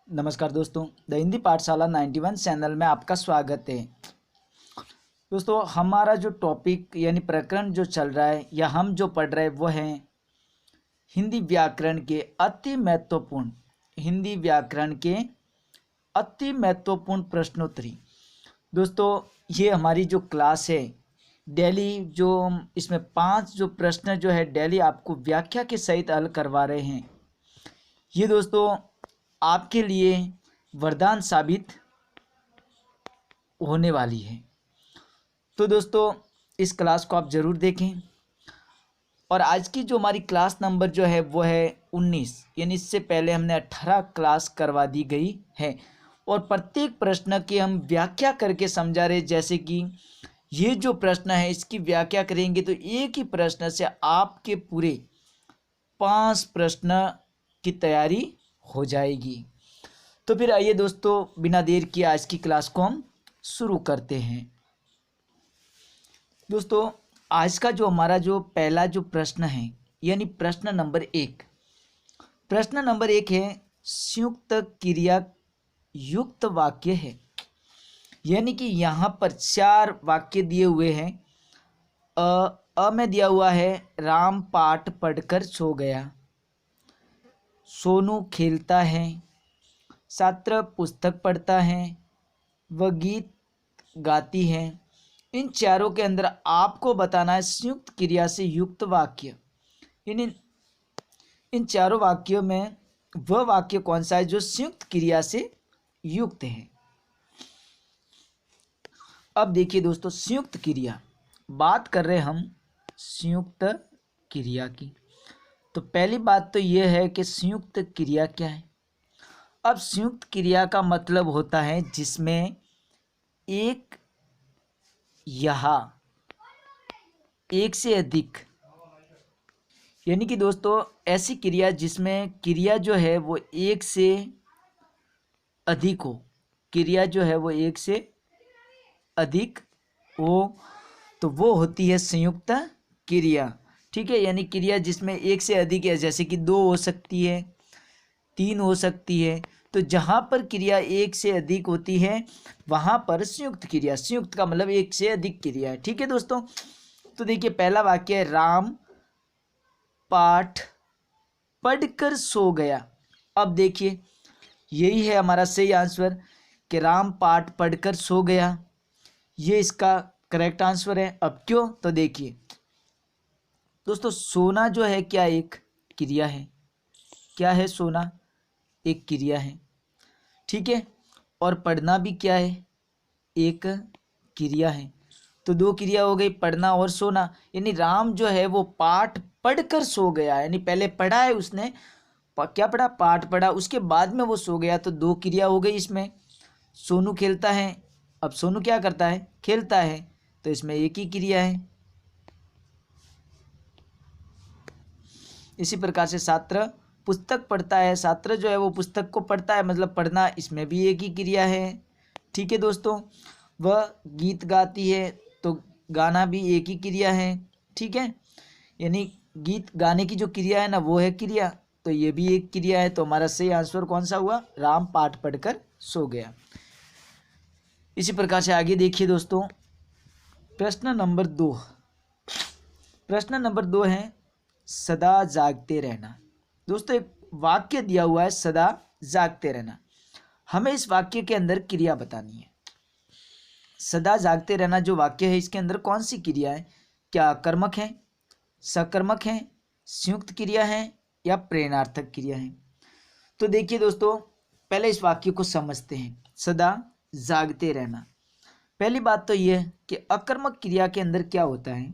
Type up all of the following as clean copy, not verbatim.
नमस्कार दोस्तों, द हिंदी पाठशाला 91 चैनल में आपका स्वागत है। दोस्तों, हमारा जो टॉपिक यानी प्रकरण जो चल रहा है या हम जो पढ़ रहे हैं वो है हिंदी व्याकरण के अति महत्वपूर्ण प्रश्नोत्तरी। दोस्तों, ये हमारी जो क्लास है डेली जो इसमें 5 जो प्रश्न जो है डेली आपको व्याख्या के सहित हल करवा रहे हैं। ये दोस्तों आपके लिए वरदान साबित होने वाली है। तो दोस्तों, इस क्लास को आप ज़रूर देखें। और आज की जो हमारी क्लास नंबर जो है वो है 19, यानी इससे पहले हमने 18 क्लास करवा दी गई है। और प्रत्येक प्रश्न की हम व्याख्या करके समझा रहे, जैसे कि ये जो प्रश्न है इसकी व्याख्या करेंगे तो एक ही प्रश्न से आपके पूरे 5 प्रश्न की तैयारी हो जाएगी। तो फिर आइए दोस्तों, बिना देर किए आज की क्लास को हम शुरू करते हैं। दोस्तों, आज का जो हमारा जो पहला जो प्रश्न है यानी प्रश्न नंबर 1 है संयुक्त क्रिया युक्त वाक्य है। यानी कि यहाँ पर 4 वाक्य दिए हुए हैं। अ में दिया हुआ है राम पाठ पढ़कर सो गया, सोनू खेलता है, छात्र पुस्तक पढ़ता है, वह गीत गाती है। इन चारों के अंदर आपको बताना है संयुक्त क्रिया से युक्त वाक्य। इन चारों वाक्यों में वह वाक्य कौन सा है जो संयुक्त क्रिया से युक्त है। अब देखिए दोस्तों, संयुक्त क्रिया बात कर रहे हम संयुक्त क्रिया की। तो पहली बात तो यह है कि संयुक्त क्रिया क्या है। अब संयुक्त क्रिया का मतलब होता है जिसमें एक या एक से अधिक, यानी कि दोस्तों ऐसी क्रिया जिसमें क्रिया जो है वो एक से अधिक हो, क्रिया जो है वो एक से अधिक हो तो वो होती है संयुक्त क्रिया। ठीक है, यानी क्रिया जिसमें एक से अधिक है, जैसे कि 2 हो सकती है, 3 हो सकती है। तो जहाँ पर क्रिया एक से अधिक होती है वहाँ पर संयुक्त क्रिया, संयुक्त का मतलब एक से अधिक क्रिया है। ठीक है दोस्तों, तो देखिए पहला वाक्य है राम पाठ पढ़कर सो गया। अब देखिए यही है हमारा सही आंसर कि राम पाठ पढ़कर सो गया, ये इसका करेक्ट आंसर है। अब क्यों, तो देखिए दोस्तों सोना जो है क्या एक क्रिया है, क्या है सोना, एक क्रिया है। ठीक है, और पढ़ना भी क्या है, एक क्रिया है। तो 2 क्रिया हो गई, पढ़ना और सोना। यानी राम जो है वो पाठ पढ़कर सो गया, यानी पहले पढ़ा है उसने, क्या पढ़ा, पाठ पढ़ा, उसके बाद में वो सो गया। तो 2 क्रिया हो गई इसमें। सोनू खेलता है, अब सोनू क्या करता है, खेलता है, तो इसमें एक ही क्रिया है। इसी प्रकार से छात्र पुस्तक पढ़ता है, छात्र जो है वो पुस्तक को पढ़ता है, मतलब पढ़ना, इसमें भी एक ही क्रिया है। ठीक है दोस्तों, वह गीत गाती है, तो गाना भी एक ही क्रिया है। ठीक है, यानी गीत गाने की जो क्रिया है ना वो है क्रिया, तो ये भी एक क्रिया है। तो हमारा सही आंसर कौन सा हुआ, राम पाठ पढ़कर सो गया। इसी प्रकार से आगे देखिए दोस्तों, प्रश्न नंबर 2 है सदा जागते रहना। दोस्तों एक वाक्य दिया हुआ है सदा जागते रहना, हमें इस वाक्य के अंदर क्रिया बतानी है। सदा जागते रहना जो वाक्य है इसके अंदर कौन सी क्रिया है, क्या कर्मक है, सकर्मक है, संयुक्त क्रिया है या प्रेरणार्थक क्रिया है। तो देखिए दोस्तों पहले इस वाक्य को समझते हैं। सदा जागते रहना, पहली बात तो यह कि अकर्मक क्रिया के अंदर क्या होता है,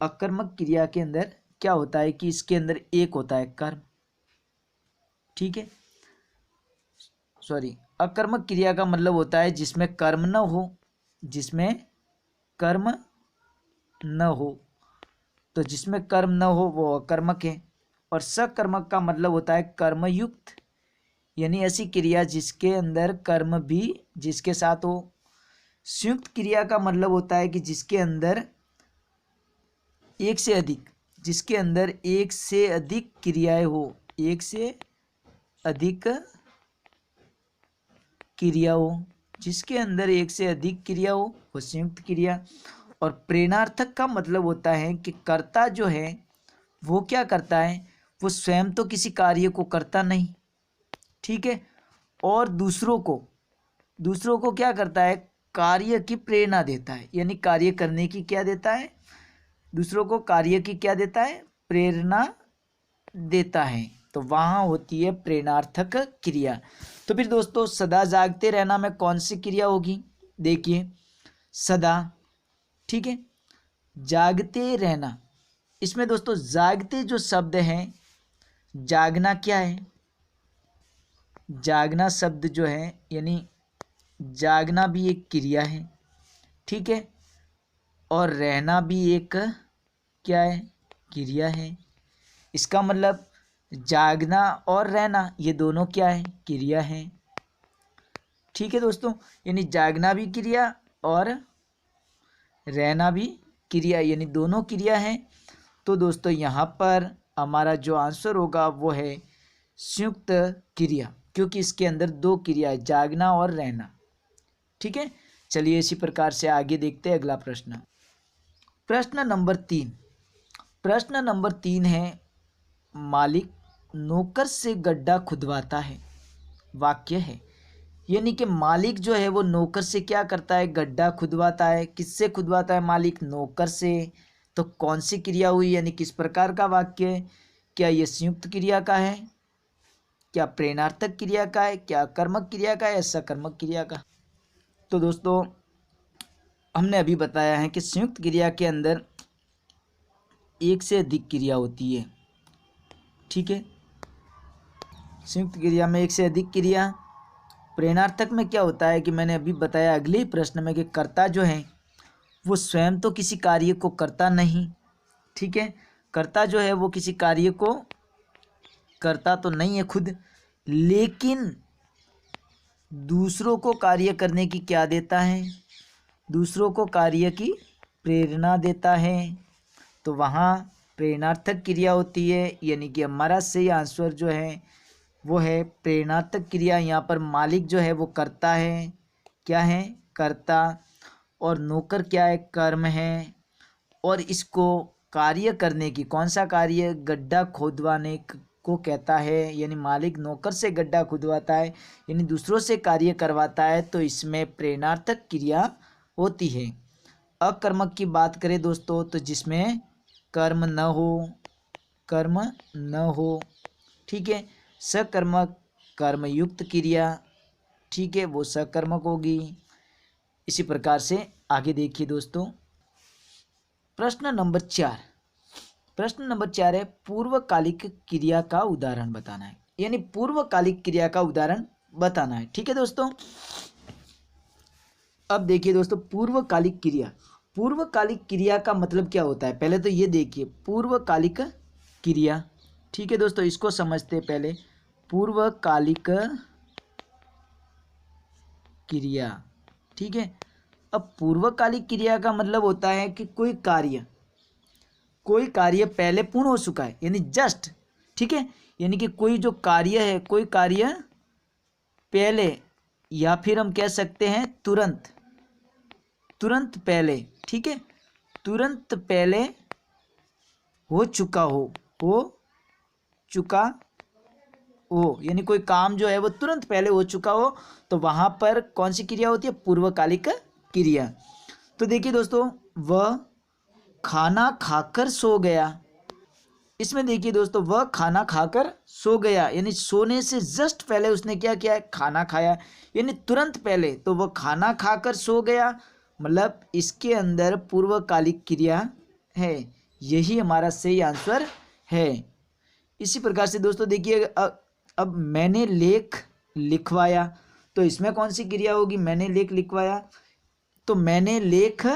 अकर्मक क्रिया के अंदर क्या होता है कि इसके अंदर एक होता है कर्म। ठीक है, सॉरी, अकर्मक क्रिया का मतलब होता है जिसमें कर्म न हो, जिसमें कर्म न हो, तो जिसमें कर्म न हो वो अकर्मक है। और सकर्मक का मतलब होता है कर्मयुक्त, यानी ऐसी क्रिया जिसके अंदर कर्म भी जिसके साथ हो। संयुक्त क्रिया का मतलब होता है कि जिसके अंदर एक से अधिक, जिसके अंदर एक से अधिक क्रियाएं हो, एक से अधिक क्रिया हो, जिसके अंदर एक से अधिक क्रिया हो वो संयुक्त क्रिया। और प्रेरणार्थक का मतलब होता है कि कर्ता जो है वो क्या करता है, वो स्वयं तो किसी कार्य को करता नहीं, ठीक है, और दूसरों को क्या करता है, कार्य की प्रेरणा देता है, यानी कार्य करने की क्या देता है, दूसरों को कार्य की क्या देता है, प्रेरणा देता है। तो वहाँ होती है प्रेरणार्थक क्रिया। तो फिर दोस्तों सदा जागते रहना में कौन सी क्रिया होगी, देखिए सदा, ठीक है, जागते रहना, इसमें दोस्तों जागते जो शब्द है, जागना क्या है, जागना शब्द जो है यानी जागना भी एक क्रिया है, ठीक है, और रहना भी एक क्या है, क्रिया है। इसका मतलब जागना और रहना ये दोनों क्या है, क्रिया है, ठीक है दोस्तों, यानी जागना भी क्रिया और रहना भी क्रिया, यानी दोनों क्रिया है। तो दोस्तों यहाँ पर हमारा जो आंसर होगा वो है संयुक्त क्रिया, क्योंकि इसके अंदर दो क्रिया है, जागना और रहना, ठीक है। चलिए इसी प्रकार से आगे देखते हैं अगला प्रश्न। प्रश्न नंबर 3, प्रश्न नंबर 3 है, मालिक नौकर से गड्ढा खुदवाता है, वाक्य है, यानी कि मालिक जो है वो नौकर से क्या करता है, गड्ढा खुदवाता है। किससे खुदवाता है मालिक, नौकर से। तो कौन सी क्रिया हुई, यानी किस प्रकार का वाक्य है, क्या ये संयुक्त क्रिया का है, क्या प्रेरणार्थक क्रिया का है, क्या कर्मक क्रिया का है या सकर्मक क्रिया का। तो दोस्तों हमने अभी बताया है कि संयुक्त क्रिया के अंदर एक से अधिक क्रिया होती है, ठीक है, संयुक्त क्रिया में एक से अधिक क्रिया। प्रेरणार्थक में क्या होता है कि मैंने अभी बताया अगले ही प्रश्न में कि कर्ता जो है वो स्वयं तो किसी कार्य को करता नहीं, ठीक है, कर्ता जो है वो किसी कार्य को करता तो नहीं है खुद, लेकिन दूसरों को कार्य करने की क्या देता है, दूसरों को कार्य की प्रेरणा देता है। तो वहाँ प्रेरणार्थक क्रिया होती है, यानी कि हमारा सही आंसर जो है वो है प्रेरणार्थक क्रिया। यहाँ पर मालिक जो है वो करता है, क्या है, कर्ता, और नौकर क्या है, कर्म है, और इसको कार्य करने की, कौन सा कार्य, गड्ढा खोदवाने को कहता है, यानी मालिक नौकर से गड्ढा खुदवाता है, यानी दूसरों से कार्य करवाता है। तो इसमें प्रेरणार्थक क्रिया होती है। अकर्मक की बात करें दोस्तों तो जिसमें कर्म न हो, ठीक है, सकर्मक कर्मयुक्त क्रिया, ठीक है, वो सकर्मक होगी। इसी प्रकार से आगे देखिए दोस्तों, प्रश्न नंबर 4, प्रश्न नंबर 4 है, पूर्वकालिक क्रिया का उदाहरण बताना है, यानी पूर्वकालिक क्रिया का उदाहरण बताना है, ठीक है दोस्तों। अब देखिए दोस्तों पूर्वकालिक क्रिया, पूर्वकालिक क्रिया का मतलब क्या होता है, पहले तो ये देखिए पूर्वकालिक क्रिया, ठीक है दोस्तों, इसको समझते हैं पहले। पूर्वकालिक क्रिया, ठीक है। अब पूर्वकालिक क्रिया का मतलब होता है कि कोई कार्य पहले पूर्ण हो चुका है, यानी जस्ट, ठीक है, यानी कि कोई जो कार्य है, कोई कार्य पहले, या फिर हम कह सकते हैं तुरंत पहले, ठीक है, तुरंत पहले हो चुका हो, यानी कोई काम जो है वो तुरंत पहले हो चुका हो, तो वहां पर कौन सी क्रिया होती है, पूर्वकालिक क्रिया। तो देखिए दोस्तों, वह खाना खाकर सो गया, इसमें देखिए दोस्तों वह खाना खाकर सो गया, यानी सोने से जस्ट पहले उसने क्या किया है, खाना खाया, यानी तुरंत पहले, तो वह खाना खाकर सो गया, मतलब इसके अंदर पूर्वकालिक क्रिया है, यही हमारा सही आंसर है। इसी प्रकार से दोस्तों देखिए, अब मैंने लेख लिखवाया, तो इसमें कौन सी क्रिया होगी, मैंने लेख लिखवाया, तो मैंने लेख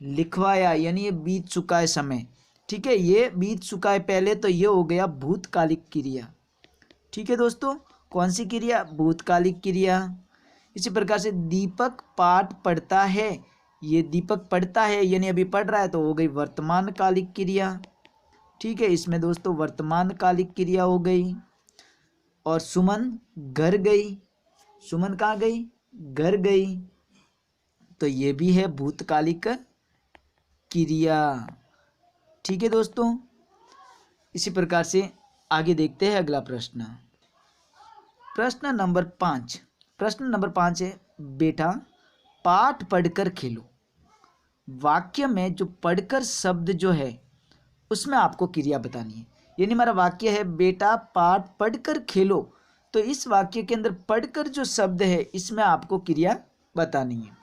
लिखवाया यानी ये बीत चुका है समय, ठीक है, ये बीत चुका है पहले, तो ये हो गया भूतकालिक क्रिया, ठीक है दोस्तों, कौन सी क्रिया, भूतकालिक क्रिया। इसी प्रकार से दीपक पाठ पढ़ता है, ये दीपक पढ़ता है यानी अभी पढ़ रहा है, तो हो गई वर्तमान कालिक क्रिया, ठीक है, इसमें दोस्तों वर्तमान कालिक क्रिया हो गई। और सुमन घर गई, सुमन कहाँ गई, घर गई, तो ये भी है भूतकालिक क्रिया। ठीक है दोस्तों, इसी प्रकार से आगे देखते हैं अगला प्रश्न। प्रश्न नंबर 5। प्रश्न नंबर 5 है, बेटा पाठ पढ़कर खेलो। वाक्य में जो पढ़कर शब्द जो है उसमें आपको क्रिया बतानी है। यानी हमारा वाक्य है बेटा पाठ पढ़कर खेलो, तो इस वाक्य के अंदर पढ़कर जो शब्द है इसमें आपको क्रिया बतानी है।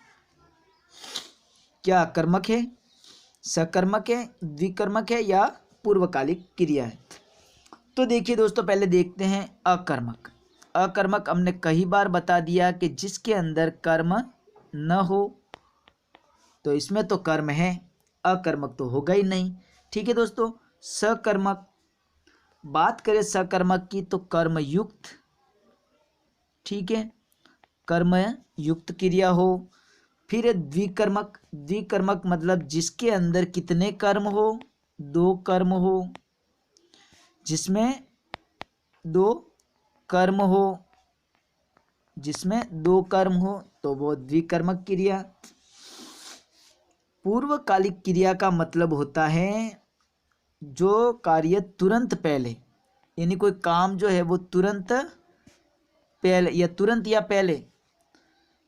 क्या कर्मक है, सकर्मक है, द्विकर्मक है या पूर्वकालिक क्रिया है? तो देखिए दोस्तों, पहले देखते हैं अकर्मक। अकर्मक हमने कई बार बता दिया कि जिसके अंदर कर्म न हो, तो इसमें तो कर्म है, अकर्मक तो होगा ही नहीं। ठीक है दोस्तों, सकर्मक, बात करें सकर्मक की तो कर्मयुक्त, ठीक है, कर्मयुक्त क्रिया हो। फिर है द्विकर्मक। द्विकर्मक मतलब जिसके अंदर कितने कर्म हो, 2 कर्म हो, जिसमें 2 कर्म हो, जिसमें 2 कर्म हो तो वो द्विकर्मक क्रिया। पूर्वकालिक क्रिया का मतलब होता है जो कार्य तुरंत पहले, यानी कोई काम जो है वो तुरंत पहले या तुरंत या पहले,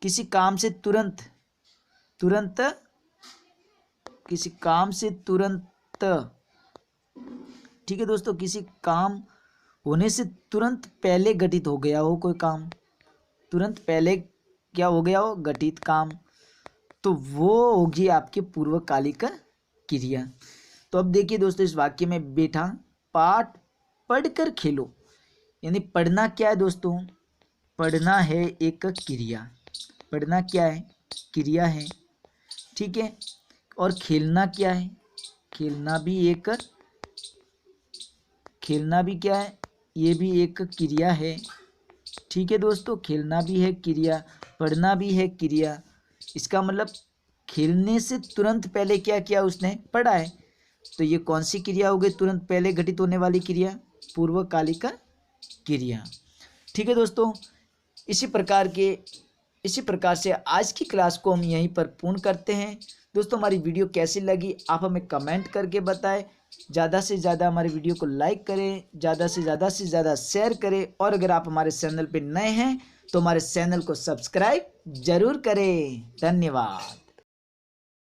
किसी काम से तुरंत, तुरंत, किसी काम से तुरंत, ठीक है दोस्तों, किसी काम होने से तुरंत पहले घटित हो गया हो, कोई काम तुरंत पहले क्या हो गया हो, घटित काम, तो वो होगी आपकी पूर्वकालिक क्रिया। तो अब देखिए दोस्तों, इस वाक्य में बेटा पाठ पढ़कर खेलो, यानी पढ़ना क्या है दोस्तों, पढ़ना है एक क्रिया, पढ़ना क्या है, क्रिया है, ठीक है। और खेलना क्या है, खेलना भी एक, खेलना भी क्या है, ये भी एक क्रिया है, ठीक है दोस्तों, खेलना भी है क्रिया, पढ़ना भी है क्रिया। इसका मतलब खेलने से तुरंत पहले क्या किया उसने, पढ़ा है। तो ये कौन सी क्रिया हो गई, तुरंत पहले घटित होने वाली क्रिया, पूर्वकालिक क्रिया। ठीक है दोस्तों, इसी प्रकार से आज की क्लास को हम यहीं पर पूर्ण करते हैं। दोस्तों हमारी वीडियो कैसी लगी आप हमें कमेंट करके बताएं। ज़्यादा से ज़्यादा हमारी वीडियो को लाइक करें, ज़्यादा से ज़्यादा शेयर करें, और अगर आप हमारे चैनल पर नए हैं तो हमारे चैनल को सब्सक्राइब जरूर करें। धन्यवाद।